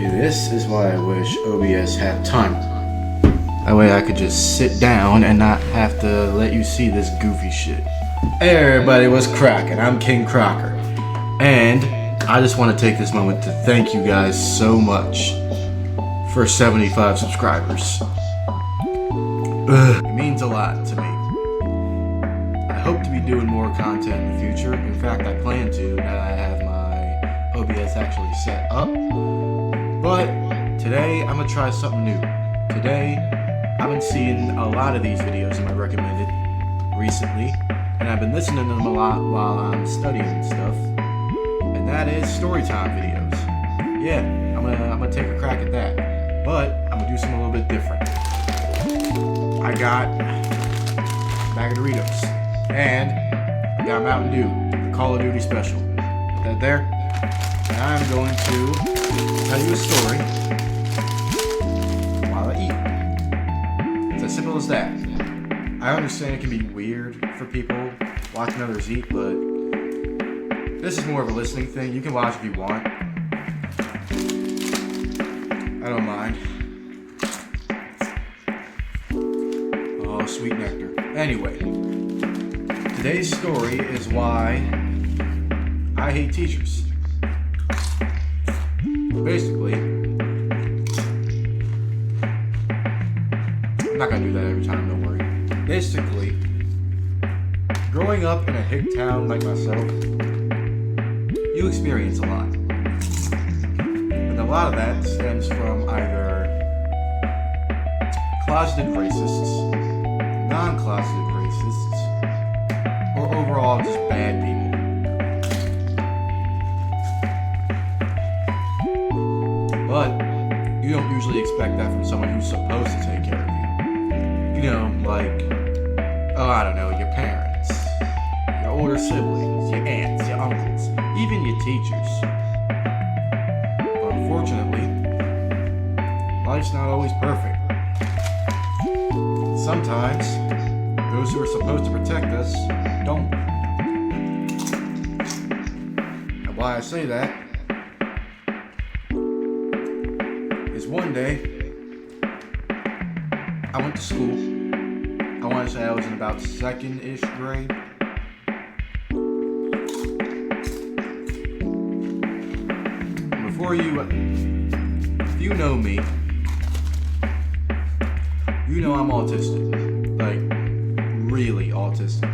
See, this is why I wish OBS had timer. That way I could just sit down and not have to let you see this goofy shit. Hey everybody, what's crackin'? I'm King Crocker. And I just want to take this moment to thank you guys so much for 75 subscribers. It means a lot to me. I hope to be doing more content in the future. In fact, I plan to now that I have my OBS actually set up. But today, I'm gonna try something new. Today, I've been seeing a lot of these videos in my recommended recently, and I've been listening to them a lot while I'm studying and stuff. And that is storytime videos. Yeah, I'm gonna take a crack at that. But I'm gonna do something a little bit different. I got a bag of Doritos, and I got Mountain Dew, the Call of Duty special. Put that there. And I'm going to tell you a story while I eat. It's as simple as that. I understand it can be weird for people watching others eat, but this is more of a listening thing. You can watch if you want. I don't mind. Oh, sweet nectar. Anyway, today's story is why I hate teachers. Basically, I'm not gonna do that every time, don't worry. Basically, growing up in a hick town like myself, you experience a lot. And a lot of that stems from either closeted racists, non-closeted racists, or overall just bad people. But you don't usually expect that from someone who's supposed to take care of you. You know, like, oh, I don't know, your parents, your older siblings, your aunts, your uncles, even your teachers. But unfortunately, life's not always perfect. Sometimes, those who are supposed to protect us don't. And why I say that is one day, I went to school. I want to say I was in about second-ish grade. Before you, if you know me, you know I'm autistic, like really autistic.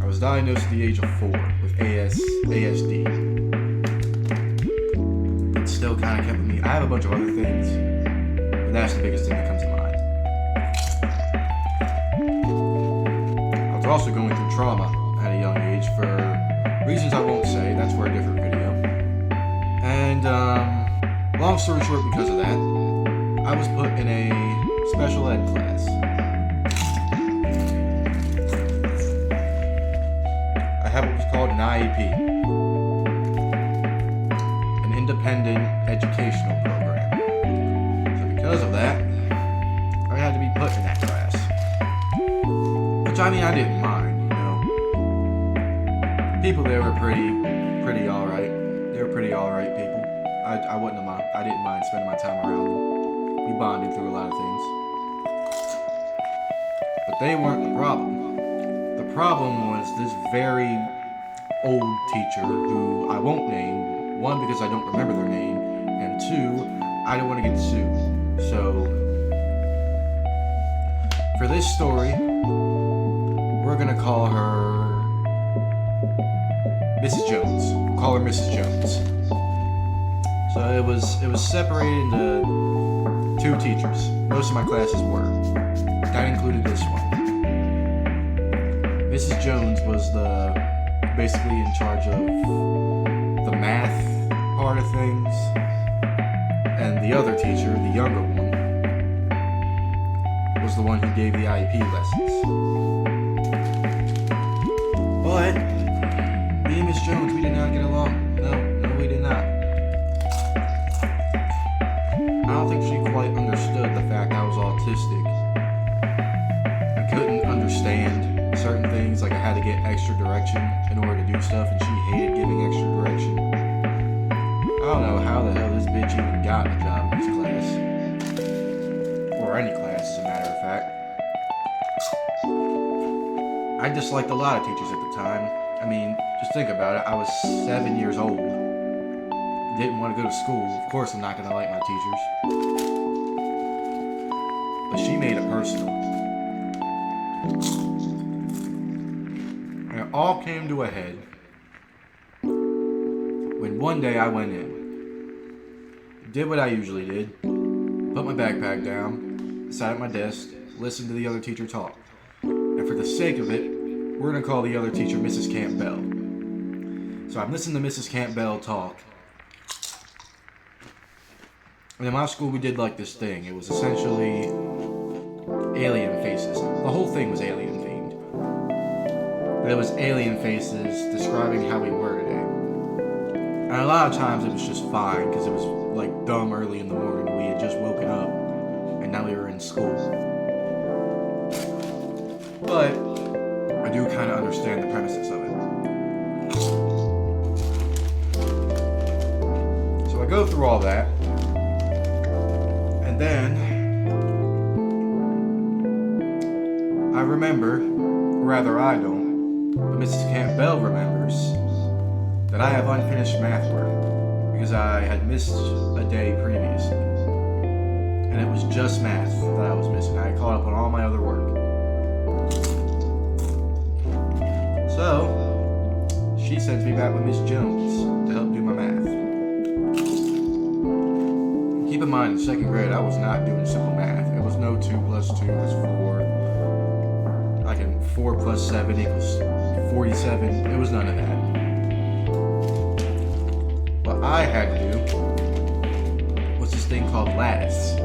I was diagnosed at the age of 4 with ASD. It still kind of kept with me. I have a bunch of other things, but that's the biggest thing that comes to mind. I was also going through trauma at a young age for reasons I won't say. That's for a different video. And long story short, because of that, I was put in a special ed class. I have what was called an IEP, an independent educational program. So because of that, I had to be put in that class. Which, I mean, I didn't mind, you know. People there were pretty alright. They were pretty alright people. I wouldn't have mind. I didn't mind spending my time around them. We bonded through a lot of things. But they weren't the problem. The problem was this very old teacher who I won't name. One, because I don't remember their name. And two, I don't want to get sued. So, for this story, we're going to call her Mrs. Jones. We'll call her Mrs. Jones. So it was separated into 2 teachers. Most of my classes were. That included this one. Mrs. Jones was basically in charge of the math part of things, and the other teacher, the younger one, was the one who gave the IEP lessons. But me and Miss Jones, we did not get along. No, we did not. I don't think she quite understood the fact I was autistic. I couldn't understand certain things, like I had to get extra direction in order to do stuff, and she hated giving extra direction. gotten a job in this class. Or any class, as a matter of fact. I disliked a lot of teachers at the time. I mean, just think about it. I was 7 years old. Didn't want to go to school. Of course I'm not going to like my teachers. But she made it personal. And it all came to a head when one day I went in. Did what I usually did. Put my backpack down, sat at my desk, listened to the other teacher talk. And for the sake of it, we're going to call the other teacher Mrs. Campbell. So I'm listening to Mrs. Campbell talk. And in my school we did like this thing. It was essentially alien faces. The whole thing was alien themed. But it was alien faces describing how we were today. And a lot of times it was just fine because it was like dumb early in the morning. We had just woken up and now we were in school. But I do kind of understand the premises of it. So I go through all that, and then I remember, or rather I don't, but Mrs. Campbell remembers that I have unfinished math work because I had missed a day previously. And it was just math that I was missing. I had caught up on all my other work. So, she sends me back with Miss Jones to help do my math. Keep in mind, in second grade, I was not doing simple math. It was no 2 plus 2 is 4. Like 4 plus 7 equals 47. It was none of that. What I had to do was this thing called lattice.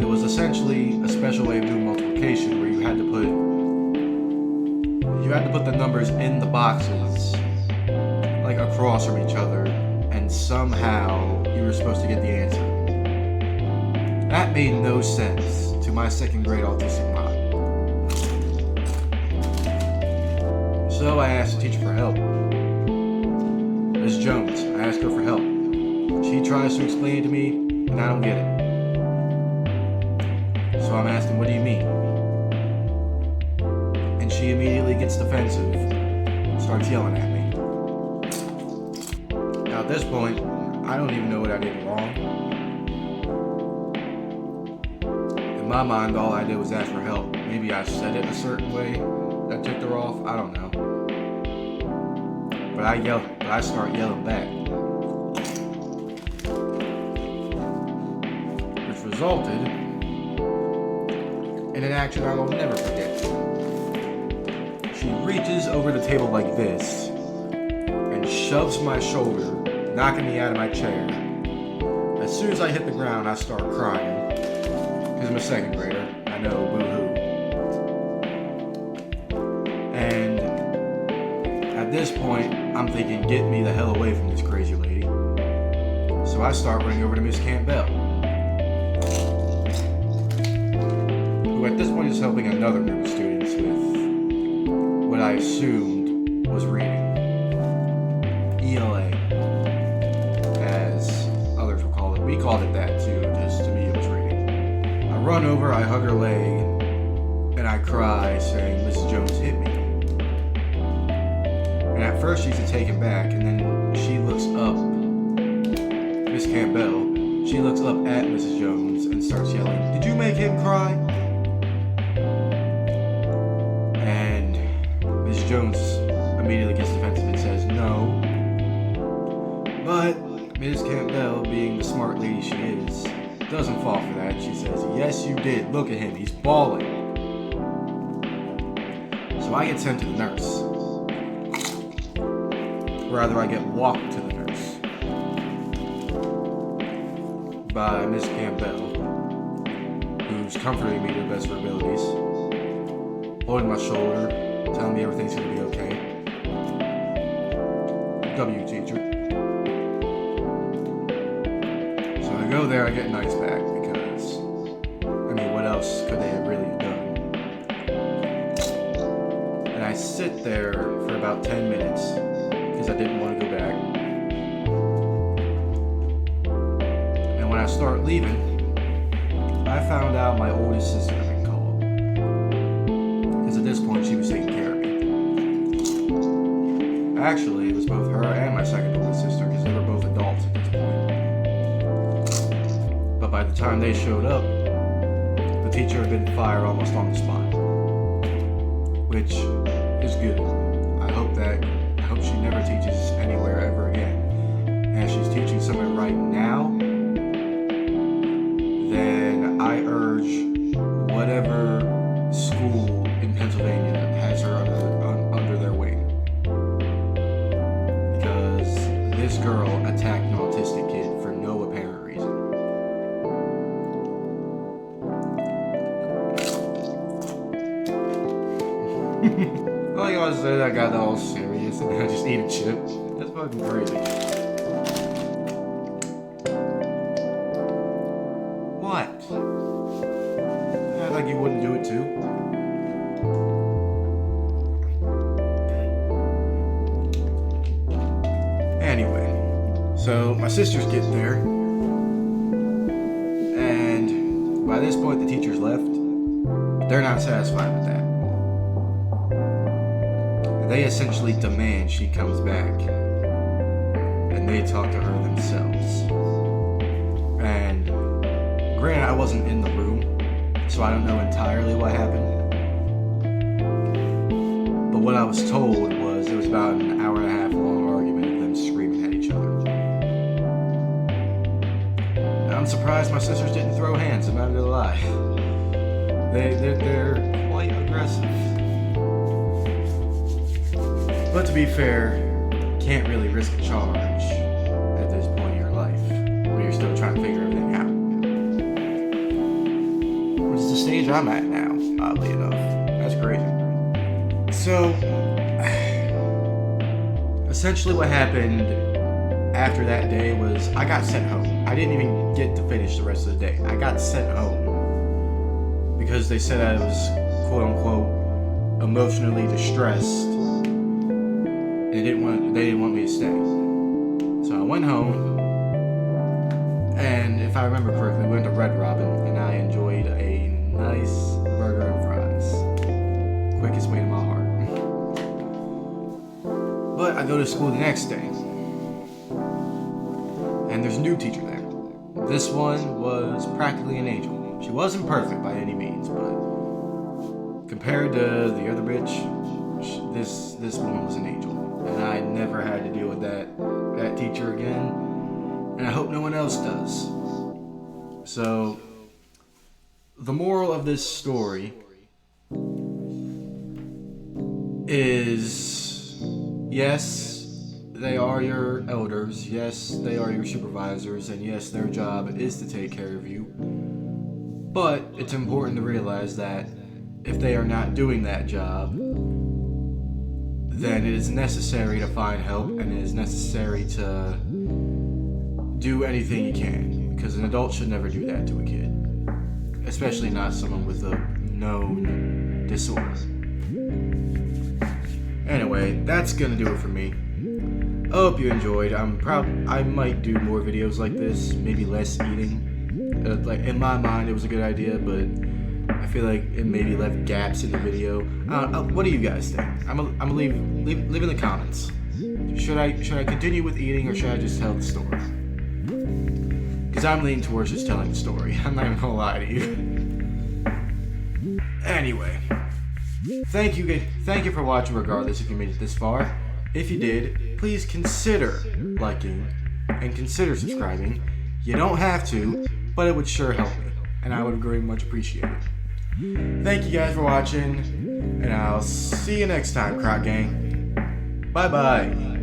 It was essentially a special way of doing multiplication where you had to put the numbers in the boxes like across from each other, and somehow you were supposed to get the answer. That made no sense to my second grade autistic mind. So I asked the teacher for help. Miss Jones, I asked her for help. She tries to explain it to me, and I don't get it. So I'm asking, what do you mean? And she immediately gets defensive, starts yelling at me. Now at this point, I don't even know what I did wrong. In my mind, all I did was ask for help. Maybe I said it a certain way that ticked her off, I don't know. But I start yelling back. Which resulted in an action I will never forget. She reaches over the table like this and shoves my shoulder, knocking me out of my chair. As soon as I hit the ground, I start crying. Because I'm a second grader. I know, boo-hoo. And at this point, I'm thinking, get me the hell away from this crazy lady. So I start running over to Miss Campbell, who at this point is helping another group of students with what I assumed was reading. ELA, as others would call it. We called it that too, just to me it was reading. I run over, I hug her leg, and I cry, saying, Mrs. Jones hit me. And at first she's taken back, and then she looks up, Miss Campbell, she looks up at Mrs. Jones and starts yelling, did you make him cry? And Miss Jones immediately gets defensive and says, no. But Ms. Campbell, being the smart lady she is, doesn't fall for that. She says, yes you did, look at him, he's bawling. So I get sent to the nurse. Rather, I get walked to the nurse by Miss Campbell, who's comforting me to the best of her abilities, holding my shoulder, telling me everything's going to be okay. W, teacher. So I go there, I get an ice pack because, I mean, what else could they have really done? And I sit there for about 10 minutes. I didn't want to go back. I start leaving, I found out my oldest sister had been called. Because at this point, she was taking care of me. Actually, it was both her and my second oldest sister, because they were both adults at this point. But by the time they showed up, the teacher had been fired almost on the spot. Which is good. I hope she never teaches anywhere ever again. And if she's teaching somewhere right now, then I urge whatever school in Pennsylvania has her under their wing. Because this girl attacked an autistic kid for no apparent reason. Like I said, I got all serious and I just eat a chip. That's fucking crazy. What? Act like you wouldn't do it too. Anyway, so my sisters get there, and by this point the teachers left. They're not satisfied with that. They essentially demand she comes back, and they talk to her themselves. And granted, I wasn't in the room, so I don't know entirely what happened. But what I was told was it was about an hour and a half long argument of them screaming at each other. And I'm surprised my sisters didn't throw hands, I'm not gonna lie. They're quite aggressive. But to be fair, can't really risk a charge at this point in your life when you're still trying to figure everything out. Which is the stage I'm at now, oddly enough. That's crazy. So, essentially what happened after that day was I got sent home. I didn't even get to finish the rest of the day. I got sent home because they said I was, quote unquote, emotionally distressed. They didn't want me to stay. So I went home, and if I remember correctly, we went to Red Robin, and I enjoyed a nice burger and fries. Quickest way to my heart. But I go to school the next day, and there's a new teacher there. This one was practically an angel. She wasn't perfect by any means, but compared to the other bitch, this woman was an angel. And I never had to deal with that teacher again. And I hope no one else does. So, the moral of this story is, yes, they are your elders. Yes, they are your supervisors. And yes, their job is to take care of you. But it's important to realize that if they are not doing that job, then it is necessary to find help, and it is necessary to do anything you can, because an adult should never do that to a kid, especially not someone with a known disorder. Anyway, that's gonna do it for me. I hope you enjoyed. I might do more videos like this, maybe less eating. Like in my mind, it was a good idea, but I feel like it maybe left gaps in the video. What do you guys think? I'm gonna leave in the comments. Should I continue with eating, or should I just tell the story? Because I'm leaning towards just telling the story. I'm not even gonna lie to you. Anyway, thank you for watching. Regardless if you made it this far, if you did, please consider liking and consider subscribing. You don't have to, but it would sure help me, and I would very much appreciate it. Thank you guys for watching, and I'll see you next time, Croc Gang. Bye-bye.